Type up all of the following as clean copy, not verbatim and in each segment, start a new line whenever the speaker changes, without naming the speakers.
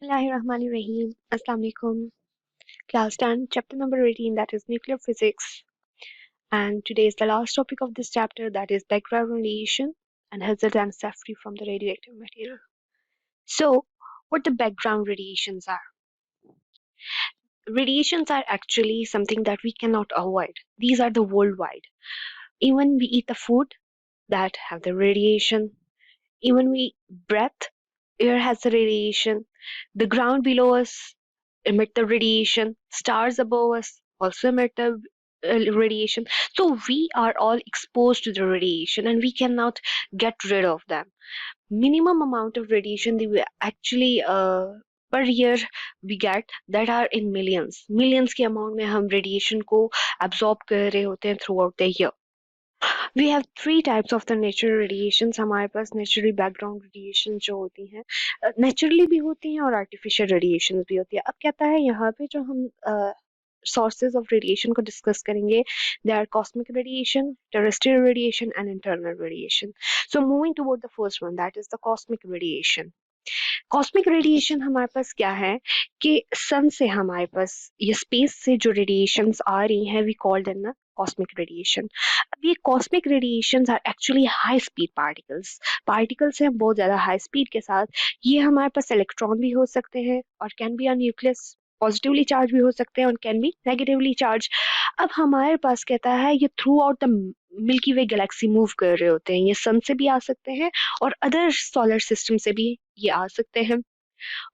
Bismillahirrahmanirrahim. Assalamu alaikum. Class 10, chapter number 18, that is nuclear physics. And today is the last topic of this chapter, that is background radiation and hazard and safety from the radioactive material. So, what the background radiations are? Radiations are actually something that we cannot avoid. These are the worldwide. Even we eat the food that have the radiation. Even we breath, air has the radiation. The ground below us emit the radiation. Stars above us also emit the radiation. So we are all exposed to the radiation and we cannot get rid of them. Minimum amount of radiation that we actually per year we get that are in millions के amount में हम radiation को absorb कर रहे होते हैं throughout the year. We have three types of the natural radiations. हमारे पास naturally background radiation जो होती हैं naturally भी होती हैं और artificial radiations भी होती है. अब कहता है यहाँ पे जो हम sources of radiation को discuss करेंगे, they are cosmic radiation, terrestrial radiation and internal radiation. So moving toward the first one, that is the cosmic radiation. Cosmic radiation हमारे पास क्या है कि सन से हमारे पास ये स्पेस से जो रेडिएशंस आ रही हैं we call them cosmic radiation. अब ये cosmic radiations are actually high speed particles हैं बहुत ज़्यादा high speed के साथ. ये हमारे पास इलेक्ट्रॉन भी हो सकते हैं और can be a nucleus positively charge भी हो सकते हैं और कैन बी नेगेटिवली चार्ज. अब हमारे पास कहता है ये through out the milky way Galaxy move कर रहे होते हैं. ये सन से भी आ सकते हैं और अदर सोलर सिस्टम से भी ये आ सकते हैं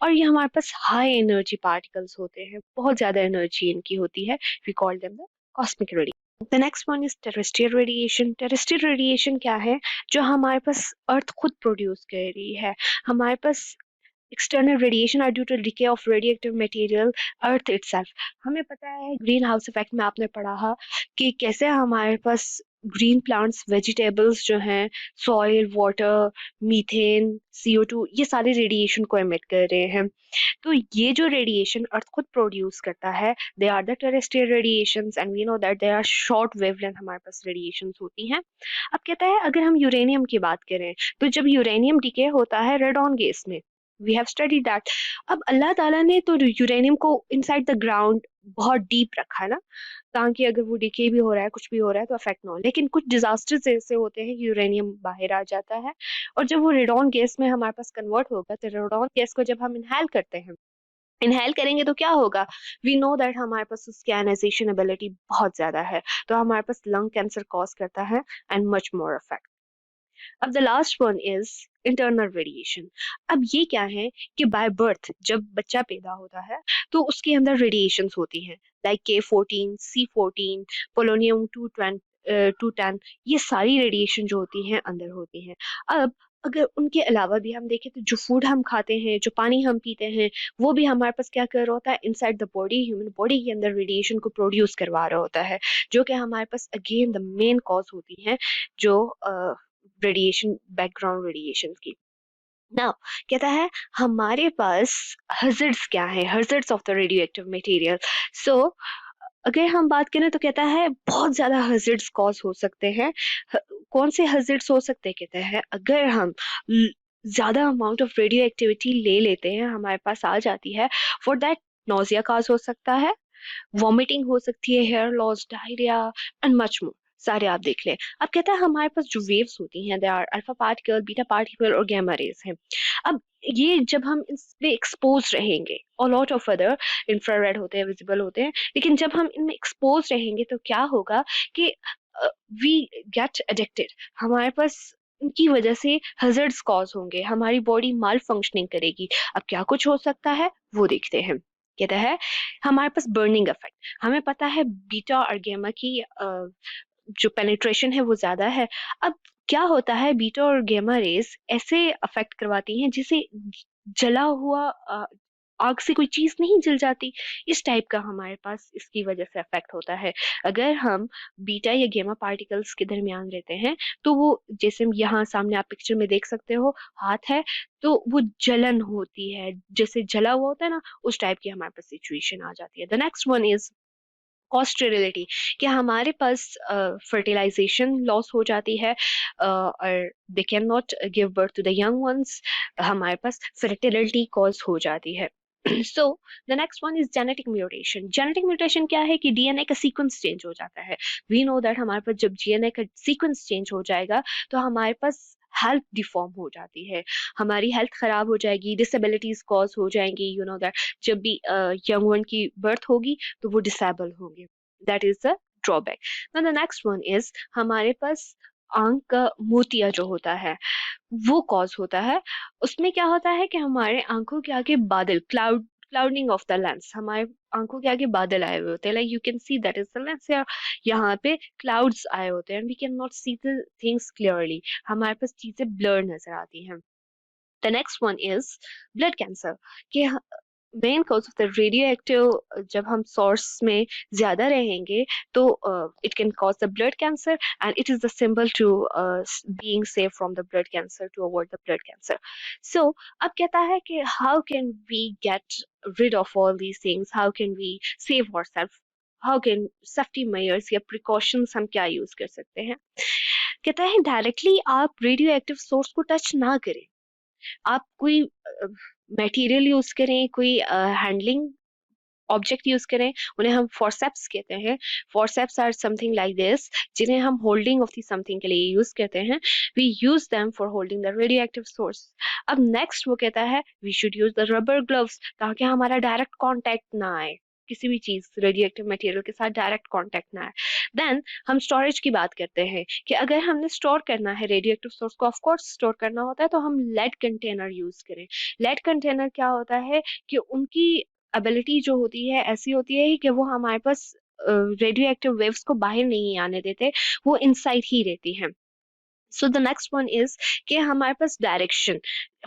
और ये हमारे पास हाई एनर्जी पार्टिकल्स होते हैं, बहुत ज्यादा एनर्जी इनकी होती है. We call them the cosmic radiation. The next one is terrestrial radiation. Terrestrial radiation क्या है? जो हमारे पास अर्थ खुद प्रोड्यूस कर रही है. हमारे पास external radiation are due to decay of radioactive material earth itself. हमें पता है ग्रीन हाउस इफेक्ट में आपने पढ़ा है कि कैसे हमारे पास ग्रीन प्लांट्स वेजिटेबल्स जो हैं सॉइल वाटर मीथेन CO2 ये सारे रेडिएशन को एमिट कर रहे हैं. तो ये जो रेडिएशन अर्थ खुद प्रोड्यूस करता है they are the terrestrial radiations and we know that they are short wavelength हमारे पास रेडिएशंस होती हैं. अब कहता है अगर हम यूरेनियम की बात करें तो जब यूरेनियम डिके होता है रेडॉन गैस में, वी हैव स्टडीड दैट. अब अल्लाह ताला ने तो यूरेनियम को इनसाइड द ग्राउंड बहुत डीप रखा है ना, ताकि अगर वो डिके भी हो रहा है कुछ भी हो रहा है तो अफेक्ट ना हो. लेकिन कुछ डिजास्टर्स ऐसे होते हैं यूरेनियम बाहर आ जाता है और जब वो रेडॉन गैस में हमारे पास कन्वर्ट होगा तो रेडॉन गैस को जब हम इनहेल करते हैं, इनहेल करेंगे तो क्या होगा? वी नो दैट हमारे पास उसकी आयनाइजेशन एबिलिटी बहुत ज्यादा है तो हमारे पास लंग कैंसर कॉज करता है एंड मच मोर इफेक्ट. अब the last one is internal radiation. अब ये क्या है कि बाय बर्थ जब बच्चा पैदा होता है तो उसके अंदर रेडिएशंस होती हैं लाइक K14, C14, पोलोनियम 210, ये सारी रेडिएशन जो होती हैं अंदर होती हैं. अब अगर उनके अलावा भी हम देखें तो जो फूड हम खाते हैं, जो पानी हम पीते हैं, वो भी हमारे पास क्या कर रहा होता है inside the body, human body के अंदर रेडिएशन को प्रोड्यूस करवा रहा होता है, जो कि हमारे पास अगेन द मेन कॉज होती हैं जो रेडिएशन बैकग्राउंड रेडिएशन की. नाउ कहता है हमारे पास हजर्ड्स क्या है, hazards of the radio active material. So अगर हम बात करें तो कहता है बहुत ज्यादा हजर्ड्स कॉज हो सकते हैं. कौन से हजर्ड्स हो सकते हैं? कहते हैं अगर हम ज्यादा अमाउंट ऑफ रेडियो एक्टिविटी ले लेते हैं हमारे पास आ जाती है, फॉर दैट नोजिया कॉज हो सकता है, वॉमिटिंग हो सकती है, hair loss, diarrhoea and much more. सारे आप देख लें. अब कहता है हमारे पास जो वेव्स होती हैं they are alpha particle, beta particle और गैमा रेज हैं. अब ये जब हम इसमें एक्सपोज रहेंगे और लॉट ऑफ अदर इंफ्रारेड होते हैं, विजिबल होते हैं, लेकिन जब हम इनमें एक्सपोज रहेंगे तो क्या होगा कि वी गेट एडिक्टेड. हमारे पास इनकी वजह से हजर्ड्स कॉज होंगे, हमारी बॉडी माल फंक्शनिंग करेगी. अब क्या कुछ हो सकता है वो देखते हैं. कहता है हमारे पास बर्निंग इफेक्ट. हमें पता है बीटा और गामा की जो पेनिट्रेशन है वो ज्यादा है. अब क्या होता है बीटा और गामा रेज ऐसे अफेक्ट करवाती हैं जिसे जला हुआ आग से कोई चीज नहीं जल जाती. इस टाइप का हमारे पास इसकी वजह से अफेक्ट होता है. अगर हम बीटा या गामा पार्टिकल्स के दरमियान रहते हैं तो वो जैसे यहाँ सामने आप पिक्चर में देख सकते हो हाथ है तो वो जलन होती है, जैसे जला हुआ होता है ना उस टाइप की हमारे पास सिचुएशन आ जाती है. The next one is cost sterility, कि हमारे पास फर्टिलाइजेशन लॉस हो जाती है और they can not give birth to the young ones, हमारे पास फर्टिलिटी कॉज हो जाती है। So the next one is genetic mutation. Genetic mutation क्या है कि डीएनए का सीक्वेंस चेंज हो जाता है। वी नो दैट हमारे पास जब डीएनए का सीक्वेंस चेंज हो जाएगा तो हमारे पास हेल्थ डिफॉर्म हो जाती है, हमारी हेल्थ खराब हो जाएगी, डिसेबिलिटीज कॉज हो जाएंगी। यू नो दैट जब भी यंग वन की बर्थ होगी तो वो डिसेबल होंगे। That is the drawback. The next one is हमारे पास आंख का मोतिया जो होता है वो कॉज होता है। उसमें क्या होता है कि हमारे आंखों के आगे बादल, क्लाउडिंग ऑफ द लेंस, हमारे आंखों के आगे बादल आए हुए होते हैं, like you can see that is the lens, या यहाँ पे क्लाउड्स आए होते हैं, we can not see the things clearly, हमारे पास चीजें ब्लर नजर आती हैं। The next one is blood cancer, कि main cause of the radio active जब हम सोर्स में ज्यादा रहेंगे तो it can cause the blood cancer, and it is the symbol to being safe from the blood cancer, to avoid the blood cancer. So अब कहता है कि how can we get rid of all these things, how can we save ourselves, how can safety measures या precautions हम क्या use कर सकते हैं। कहता है डायरेक्टली आप रेडियो एक्टिव सोर्स को टच ना करें, आप कोई मटेरियल यूज करें, कोई हैंडलिंग ऑब्जेक्ट यूज करें, उन्हें हम फोर्सेप्स कहते हैं। Forceps are something like this, जिन्हें हम होल्डिंग ऑफ दी समथिंग के लिए यूज करते हैं। We use them for holding the radio active source. अब नेक्स्ट वो कहता है we should use the rubber gloves, ताकि हमारा डायरेक्ट कॉन्टेक्ट ना आए, किसी भी चीज रेडियो एक्टिव मटेरियल के साथ डायरेक्ट कॉन्टेक्ट ना आए। देन हम स्टोरेज की बात करते हैं कि अगर हमने स्टोर करना है रेडियो एक्टिव सोर्स को, ऑफ कोर्स स्टोर करना होता है, तो हम लेड कंटेनर यूज करें। लेड कंटेनर क्या होता है कि उनकी एबिलिटी जो होती है ऐसी होती है कि वो हमारे पास रेडियो एक्टिव वेव्स को बाहर नहीं आने देते, वो इनसाइड ही रहती हैं। सो द नेक्स्ट वन इज कि हमारे पास डायरेक्शन,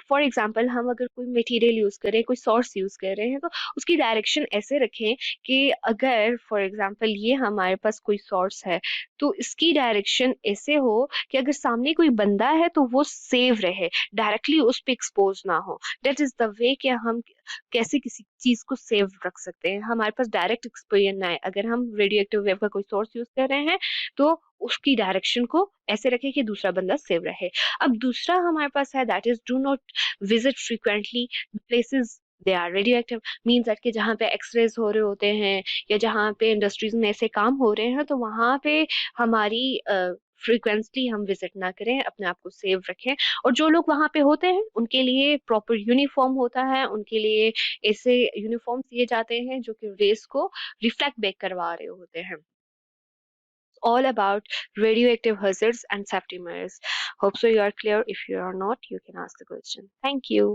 फॉर एग्जाम्पल हम अगर कोई मटेरियल यूज करें, कोई सोर्स यूज कर रहे हैं, तो उसकी डायरेक्शन ऐसे रखें कि अगर फॉर एग्जाम्पल ये हमारे पास कोई सोर्स है तो इसकी डायरेक्शन ऐसे हो कि अगर सामने कोई बंदा है तो वो सेव रहे, डायरेक्टली उस पर एक्सपोज ना हो। दैट इज द वे कि हम कैसे किसी चीज को सेव रख सकते हैं, हमारे पास डायरेक्ट एक्सपोजर ना है। अगर हम रेडियो एक्टिव वेव का कोई सोर्स यूज कर रहे हैं तो उसकी डायरेक्शन को ऐसे रखे कि दूसरा बंदा सेव रहे। अब दूसरा हमारे पास है that is do not visit frequently places they are radio active, means that कि जहाँ पे एक्सरेज हो रहे होते हैं या जहाँ पे इंडस्ट्रीज में ऐसे काम हो रहे हैं, तो वहाँ पे हमारी फ्रीक्वेंटली हम विजिट ना करें, अपने आप को सेव रखें। और जो लोग वहाँ पे होते हैं उनके लिए प्रॉपर यूनिफॉर्म होता है, उनके लिए ऐसे यूनिफॉर्म दिए जाते हैं जो कि रेस को रिफ्लेक्ट बैक करवा रहे होते हैं। All about radioactive hazards and safety measures. Hope so you are clear. If you are not, you can ask the question. Thank you.